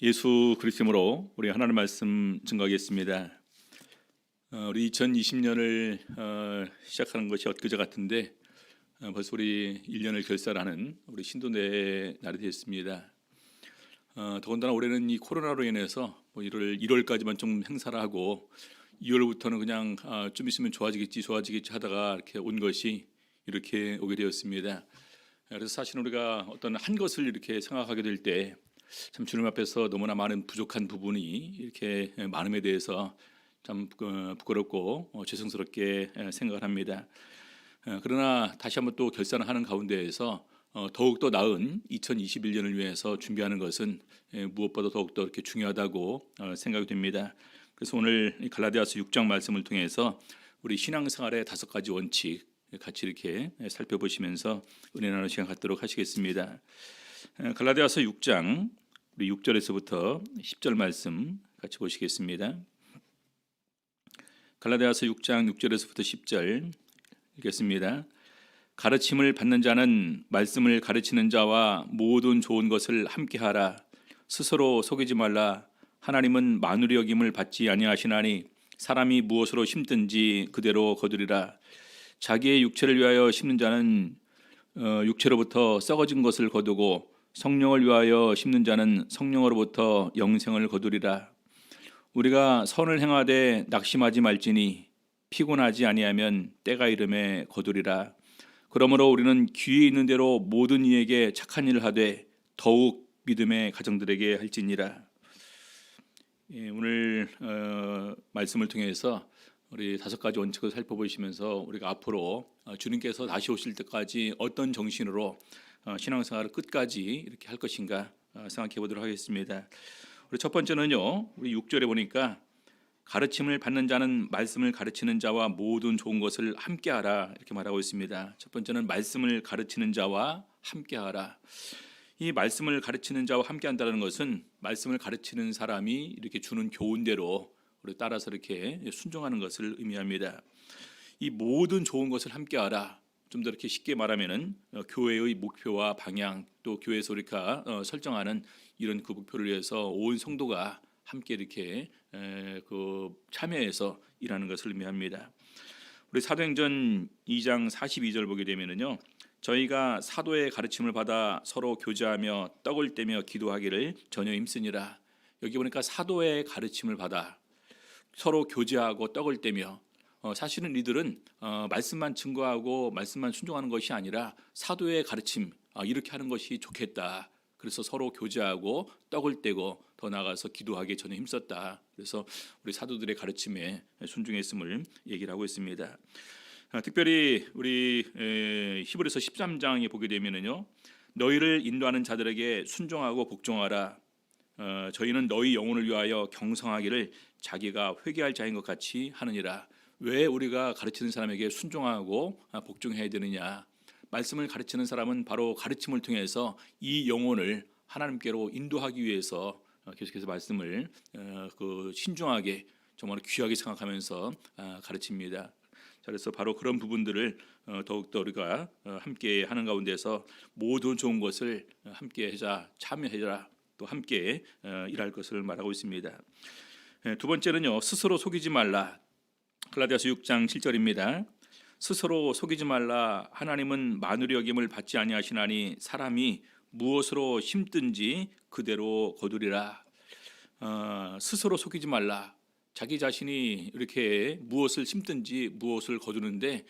예수 그리스도로 우리 하나님 말씀 증거하겠습니다. 우리 2020년을 시작하는 것이 엊그제 같은데 벌써 우리 1년을 결산하는 우리 신도내 날이 됐습니다. 더군다나 올해는 이 코로나로 인해서 1월까지만 좀 행사를 하고 2월부터는 그냥 좀 있으면 좋아지겠지 하다가 이렇게 온 것이 이렇게 오게 되었습니다. 그래서 사실 우리가 어떤 한 것을 이렇게 생각하게 될 때 참 주님 앞에서 너무나 많은 부족한 부분이 이렇게 많음에 대해서 참 부끄럽고 죄송스럽게 생각을 합니다. 그러나 다시 한번 또 결산하는 가운데에서 더욱더 나은 2021년을 위해서 준비하는 것은 무엇보다 더욱더 이렇게 중요하다고 생각이 됩니다. 그래서 오늘 갈라디아서 6장 말씀을 통해서 우리 신앙생활의 5가지 원칙 같이 이렇게 살펴보시면서 은혜 나누는 시간 갖도록 하시겠습니다. 갈라디아서 6장 우리 6절에서부터 10절 말씀 같이 보시겠습니다. 갈라디아서 6장 6절에서부터 10절 읽겠습니다. 가르침을 받는 자는 말씀을 가르치는 자와 모든 좋은 것을 함께하라. 스스로 속이지 말라. 하나님은 만유리 여김을 받지 아니하시나니 사람이 무엇으로 심든지 그대로 거두리라. 자기의 육체를 위하여 심는 자는 육체로부터 썩어진 것을 거두고 성령을 위하여 심는 자는 성령으로부터 영생을 거두리라. 우리가 선을 행하되 낙심하지 말지니 피곤하지 아니하면 때가 이름에 거두리라. 그러므로 우리는 귀에 있는 대로 모든 이에게 착한 일을 하되 더욱 믿음의 가정들에게 할지니라. 오늘 말씀을 통해서 우리 5가지 원칙을 살펴보시면서 우리가 앞으로 주님께서 다시 오실 때까지 어떤 정신으로 신앙생활을 끝까지 이렇게 할 것인가 생각해 보도록 하겠습니다. 우리 첫 번째는요, 우리 6절에 보니까 가르침을 받는 자는 말씀을 가르치는 자와 모든 좋은 것을 함께하라 이렇게 말하고 있습니다. 첫 번째는 말씀을 가르치는 자와 함께하라. 이 말씀을 가르치는 자와 함께한다는 것은 말씀을 가르치는 사람이 이렇게 주는 교훈대로 우리 따라서 이렇게 순종하는 것을 의미합니다. 이 모든 좋은 것을 함께하라. 좀 더 이렇게 쉽게 말하면은 교회의 목표와 방향 또 교회에서 우리가 설정하는 이런 그 목표를 위해서 온 성도가 함께 이렇게 참여해서 일하는 것을 의미합니다. 우리 사도행전 2장 42절 보게 되면은요, 저희가 사도의 가르침을 받아 서로 교제하며 떡을 떼며 기도하기를 전혀 힘쓰니라. 여기 보니까 사도의 가르침을 받아 서로 교제하고 떡을 떼며 사실은 이들은 말씀만 증거하고 말씀만 순종하는 것이 아니라 사도의 가르침 이렇게 하는 것이 좋겠다. 그래서 서로 교제하고 떡을 떼고 더 나아가서 기도하기에 전혀 힘썼다. 그래서 우리 사도들의 가르침에 순종했음을 얘기를 하고 있습니다. 특별히 우리 히브리서 13장에 보게 되면은요, 너희를 인도하는 자들에게 순종하고 복종하라. 저희는 너희 영혼을 위하여 경성하기를 자기가 회개할 자인 것 같이 하느니라. 왜 우리가 가르치는 사람에게 순종하고 복종해야 되느냐? 말씀을 가르치는 사람은 바로 가르침을 통해서 이 영혼을 하나님께로 인도하기 위해서 계속해서 말씀을 신중하게 정말 귀하게 생각하면서 가르칩니다. 그래서 바로 그런 부분들을 더욱더 우리가 함께 하는 가운데서 모든 좋은 것을 함께 하자, 참여하자, 또 함께 일할 것을 말하고 있습니다. 두 번째는요, 스스로 속이지 말라. 갈라디아서 6장 7절입니다. 스스로 속이지 말라. 하나님은 만유리 여김을 받지 아니하시나니 사람이 무엇으로 심든지 그대로 거두리라. 스스로 속이지 말라. 자기 자신이 이렇게 무엇을 심든지 무엇을 거두는데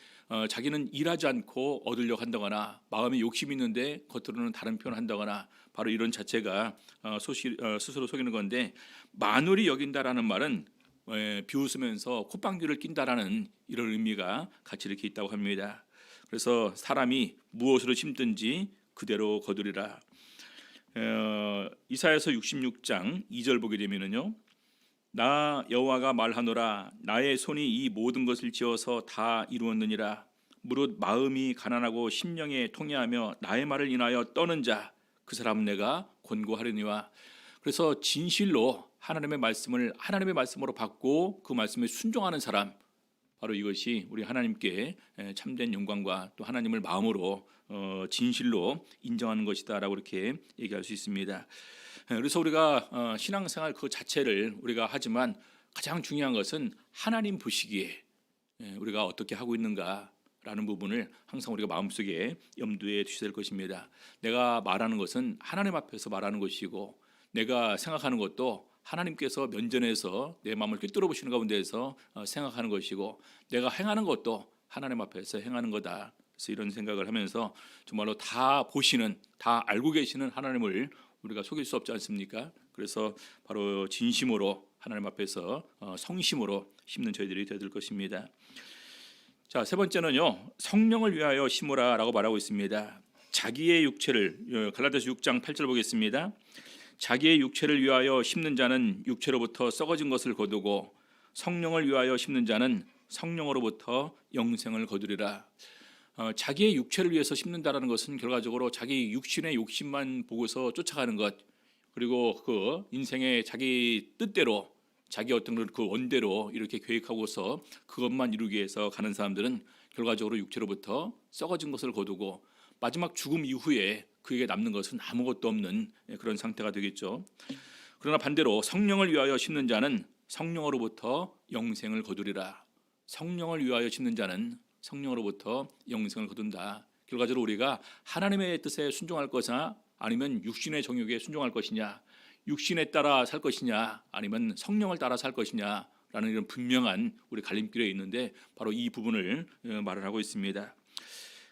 자기는 일하지 않고 얻으려고 한다거나 마음에 욕심이 있는데 겉으로는 다른 표현을 한다거나 바로 이런 자체가 스스로 속이는 건데, 만유리 여긴다라는 말은 비웃으면서 콧방귀를 낀다라는 이런 의미가 같이 이렇게 있다고 합니다. 그래서 사람이 무엇으로 심든지 그대로 거두리라. 이사야서 66장 2절 보게 되면은요, 나 여호와가 말하노라. 나의 손이 이 모든 것을 지어서 다 이루었느니라. 무릇 마음이 가난하고 심령에 통회하며 나의 말을 인하여 떠는 자 그 사람은 내가 권고하려니와. 그래서 진실로 하나님의 말씀을 하나님의 말씀으로 받고 그 말씀에 순종하는 사람, 바로 이것이 우리 하나님께 참된 영광과 또 하나님을 마음으로 진실로 인정하는 것이다라고 이렇게 얘기할 수 있습니다. 그래서 우리가 신앙생활 그 자체를 우리가 하지만 가장 중요한 것은 하나님 보시기에 우리가 어떻게 하고 있는가라는 부분을 항상 우리가 마음속에 염두에 두셔야 될 것입니다. 내가 말하는 것은 하나님 앞에서 말하는 것이고 내가 생각하는 것도 하나님께서 면전에서 내 마음을 꿰뚫어 보시는 가운데에서 생각하는 것이고 내가 행하는 것도 하나님 앞에서 행하는 거다. 그래서 이런 생각을 하면서 정말로 다 보시는, 다 알고 계시는 하나님을 우리가 속일 수 없지 않습니까? 그래서 바로 진심으로 하나님 앞에서 성심으로 심는 저희들이 되어야 될 것입니다. 자, 세 번째는요, 성령을 위하여 심으라라고 말하고 있습니다. 자기의 육체를, 갈라디아서 6장 8절 보겠습니다. 자기의 육체를 위하여 심는 자는 육체로부터 썩어진 것을 거두고 성령을 위하여 심는 자는 성령으로부터 영생을 거두리라. 자기의 육체를 위해서 심는다라는 것은 결과적으로 자기 육신의 욕심만 보고서 쫓아가는 것, 그리고 그 인생의 자기 뜻대로 자기 어떤 그 원대로 이렇게 계획하고서 그것만 이루기 위해서 가는 사람들은 결과적으로 육체로부터 썩어진 것을 거두고 마지막 죽음 이후에 그에게 남는 것은 아무것도 없는 그런 상태가 되겠죠. 그러나 반대로 성령을 위하여 심는 자는 성령으로부터 영생을 거두리라. 성령을 위하여 심는 자는 성령으로부터 영생을 거둔다. 결과적으로 우리가 하나님의 뜻에 순종할 것이냐 아니면 육신의 정욕에 순종할 것이냐, 육신에 따라 살 것이냐 아니면 성령을 따라 살 것이냐라는 이런 분명한 우리 갈림길에 있는데 바로 이 부분을 말을 하고 있습니다.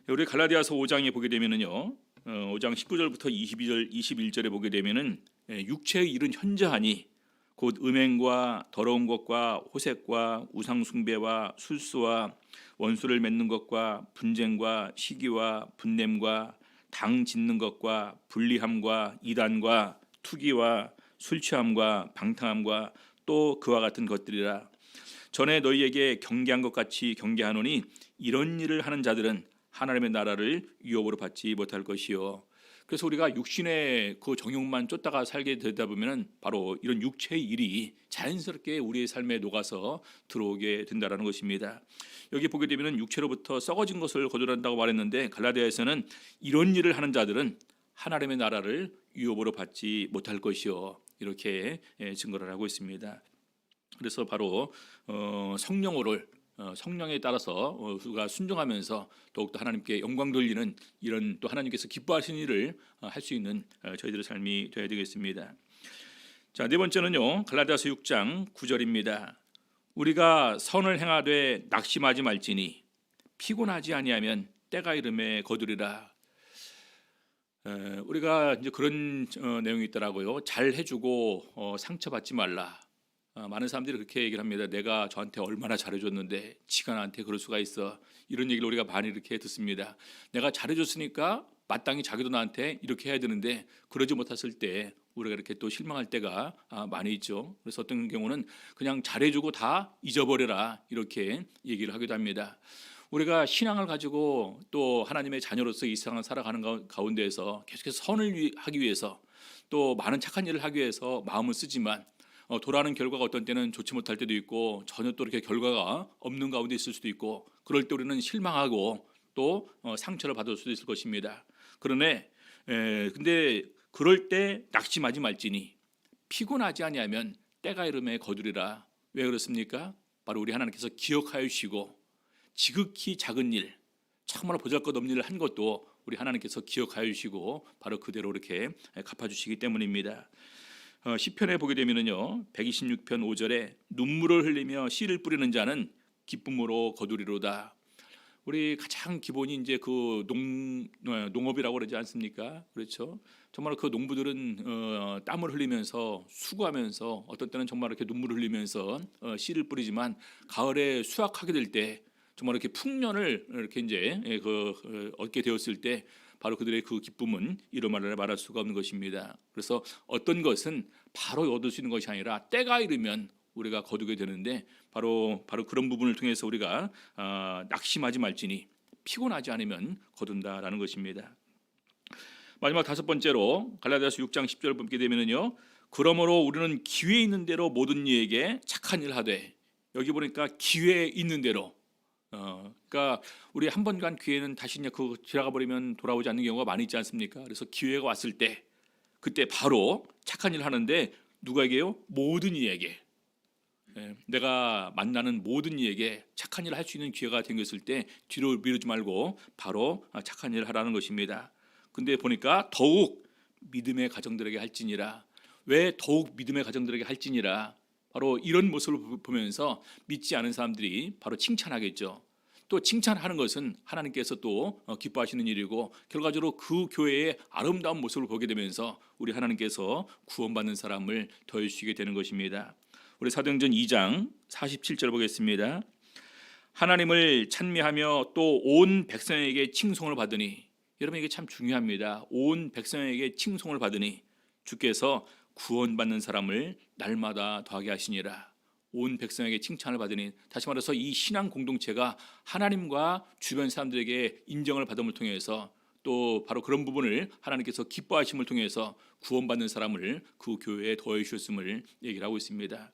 우리 갈라디아서 5장에 보게 되면은요, 5장 19절부터 22절, 21절에 보게 되면은 육체의 일은 현저하니 곧 음행과 더러운 것과 호색과 우상 숭배와 술수와 원수를 맺는 것과 분쟁과 시기와 분냄과 당 짓는 것과 불리함과 이단과 투기와 술 취함과 방탕함과 또 그와 같은 것들이라. 전에 너희에게 경계한 것 같이 경계하노니 이런 일을 하는 자들은 하나님의 나라를 유업으로 받지 못할 것이요. 그래서 우리가 육신의 그 정욕만 쫓다가 살게 되다 보면은 바로 이런 육체의 일이 자연스럽게 우리의 삶에 녹아서 들어오게 된다라는 것입니다. 여기 보게 되면은 육체로부터 썩어진 것을 거두란다고 말했는데 갈라디아에서는 이런 일을 하는 자들은 하나님의 나라를 유업으로 받지 못할 것이요, 이렇게 증거를 하고 있습니다. 그래서 바로 성령에 따라서 우리가 순종하면서 더욱더 하나님께 영광 돌리는 이런 또 하나님께서 기뻐하시는 일을 할 수 있는 저희들의 삶이 되어야 되겠습니다. 자, 네 번째는요, 갈라디아서 6장 9절입니다. 우리가 선을 행하되 낙심하지 말지니 피곤하지 아니하면 때가 이름에 거두리라. 우리가 이제 그런 내용이 있더라고요. 잘 해주고 상처받지 말라. 많은 사람들이 그렇게 얘기를 합니다. 내가 저한테 얼마나 잘해줬는데 지가 나한테 그럴 수가 있어. 이런 얘기를 우리가 많이 이렇게 듣습니다. 내가 잘해줬으니까 마땅히 자기도 나한테 이렇게 해야 되는데 그러지 못했을 때 우리가 이렇게 또 실망할 때가 많이 있죠. 그래서 어떤 경우는 그냥 잘해주고 다 잊어버려라, 이렇게 얘기를 하기도 합니다. 우리가 신앙을 가지고 또 하나님의 자녀로서 이 세상을 살아가는 가운데에서 계속해서 선을 하기 위해서 또 많은 착한 일을 하기 위해서 마음을 쓰지만 돌아오는 결과가 어떤 때는 좋지 못할 때도 있고 전혀 또 이렇게 결과가 없는 가운데 있을 수도 있고, 그럴 때 우리는 실망하고 또 상처를 받을 수도 있을 것입니다. 그런데 근데 그럴 때 낙심하지 말지니 피곤하지 아니하면 때가 이름에 거두리라. 왜 그렇습니까? 바로 우리 하나님께서 기억하여 주시고 지극히 작은 일, 정말 보잘것없는 일을 한 것도 우리 하나님께서 기억하여 주시고 바로 그대로 이렇게 갚아주시기 때문입니다. 시편에 보게 되면은요, 126편 5절에 눈물을 흘리며 씨를 뿌리는 자는 기쁨으로 거두리로다. 우리 가장 기본이 이제 그 농업이라고 그러지 않습니까? 그렇죠. 정말 그 농부들은 땀을 흘리면서 수고하면서 어떤 때는 정말 이렇게 눈물을 흘리면서 씨를 뿌리지만 가을에 수확하게 될 때 정말 이렇게 풍년을 이렇게 이제 얻게 되었을 때 바로 그들의 그 기쁨은 이루 말할 수가 없는 것입니다. 그래서 어떤 것은 바로 얻을 수 있는 것이 아니라 때가 이르면 우리가 거두게 되는데 바로 그런 부분을 통해서 우리가 낙심하지 말지니 피곤하지 않으면 거둔다라는 것입니다. 마지막 다섯 번째로 갈라디아서 6장 10절 보게 되면은요, 그러므로 우리는 기회 있는 대로 모든 이에게 착한 일 하되, 여기 보니까 기회 있는 대로, 그러니까 우리 한 번 간 기회는 다시 그냥 지나가 버리면 돌아오지 않는 경우가 많이 있지 않습니까? 그래서 기회가 왔을 때 그때 바로 착한 일을 하는데 누구에게요? 모든 이에게. 내가 만나는 모든 이에게 착한 일을 할 수 있는 기회가 생겼을 때 뒤로 미루지 말고 바로 착한 일을 하라는 것입니다. 근데 보니까 더욱 믿음의 가정들에게 할지니라. 왜 더욱 믿음의 가정들에게 할지니라? 바로 이런 모습을 보면서 믿지 않은 사람들이 바로 칭찬하겠죠. 또 칭찬하는 것은 하나님께서 또 기뻐하시는 일이고 결과적으로 그 교회의 아름다운 모습을 보게 되면서 우리 하나님께서 구원받는 사람을 더해 주시게 되는 것입니다. 우리 사도행전 2장 47절 보겠습니다. 하나님을 찬미하며 또 온 백성에게 칭송을 받으니, 여러분 이게 참 중요합니다. 온 백성에게 칭송을 받으니 주께서 구원받는 사람을 날마다 더하게 하시니라. 온 백성에게 칭찬을 받으니, 다시 말해서 이 신앙 공동체가 하나님과 주변 사람들에게 인정을 받음을 통해서 또 바로 그런 부분을 하나님께서 기뻐하심을 통해서 구원받는 사람을 그 교회에 더해 주셨음을 얘기를 하고 있습니다.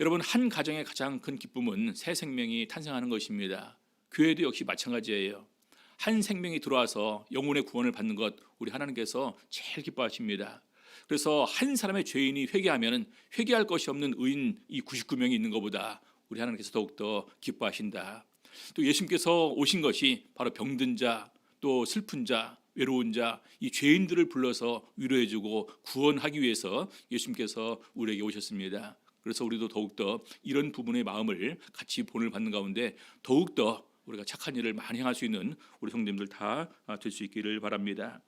여러분, 한 가정의 가장 큰 기쁨은 새 생명이 탄생하는 것입니다. 교회도 역시 마찬가지예요. 한 생명이 들어와서 영혼의 구원을 받는 것, 우리 하나님께서 제일 기뻐하십니다. 그래서 한 사람의 죄인이 회개하면 회개할 것이 없는 의인 이 99명이 있는 것보다 우리 하나님께서 더욱더 기뻐하신다. 또 예수님께서 오신 것이 바로 병든 자, 또 슬픈 자, 외로운 자, 이 죄인들을 불러서 위로해주고 구원하기 위해서 예수님께서 우리에게 오셨습니다. 그래서 우리도 더욱더 이런 부분의 마음을 같이 본을 받는 가운데 더욱더 우리가 착한 일을 많이 행할 수 있는 우리 성도님들 다 될 수 있기를 바랍니다.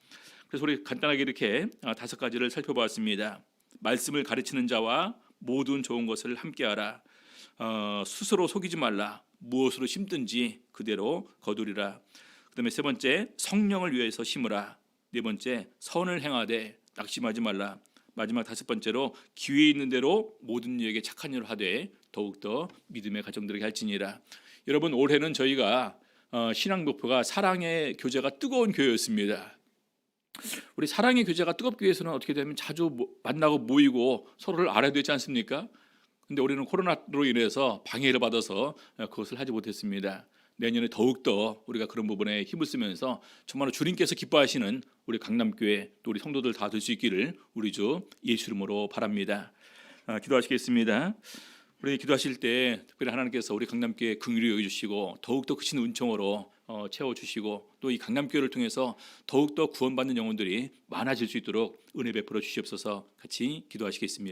그래서 우리 간단하게 이렇게 5가지를 살펴보았습니다. 말씀을 가르치는 자와 모든 좋은 것을 함께하라. 스스로 속이지 말라. 무엇으로 심든지 그대로 거두리라. 그다음에 3번째, 성령을 위해서 심으라. 4번째, 선을 행하되 낙심하지 말라. 마지막 5번째로, 기회 있는 대로 모든 이에게 착한 일을 하되 더욱더 믿음의 가정들에게 할지니라. 여러분, 올해는 저희가 신앙 목표가 사랑의 교제가 뜨거운 교회였습니다. 우리 사랑의 교제가 뜨겁기 위해서는 어떻게 되면 자주 만나고 모이고 서로를 알아야 되지 않습니까? 근데 우리는 코로나로 인해서 방해를 받아서 그것을 하지 못했습니다. 내년에 더욱더 우리가 그런 부분에 힘을 쓰면서 정말로 주님께서 기뻐하시는 우리 강남교회 또 우리 성도들 다 될 수 있기를 우리 주 예수 이름으로 바랍니다. 기도하시겠습니다. 우리 기도하실 때 특별히 하나님께서 우리 강남교회 긍휼히 여겨주시고 더욱더 크신 은총으로 채워주시고 또 이 강남교회를 통해서 더욱더 구원받는 영혼들이 많아질 수 있도록 은혜 베풀어 주시옵소서. 같이 기도하시겠습니다.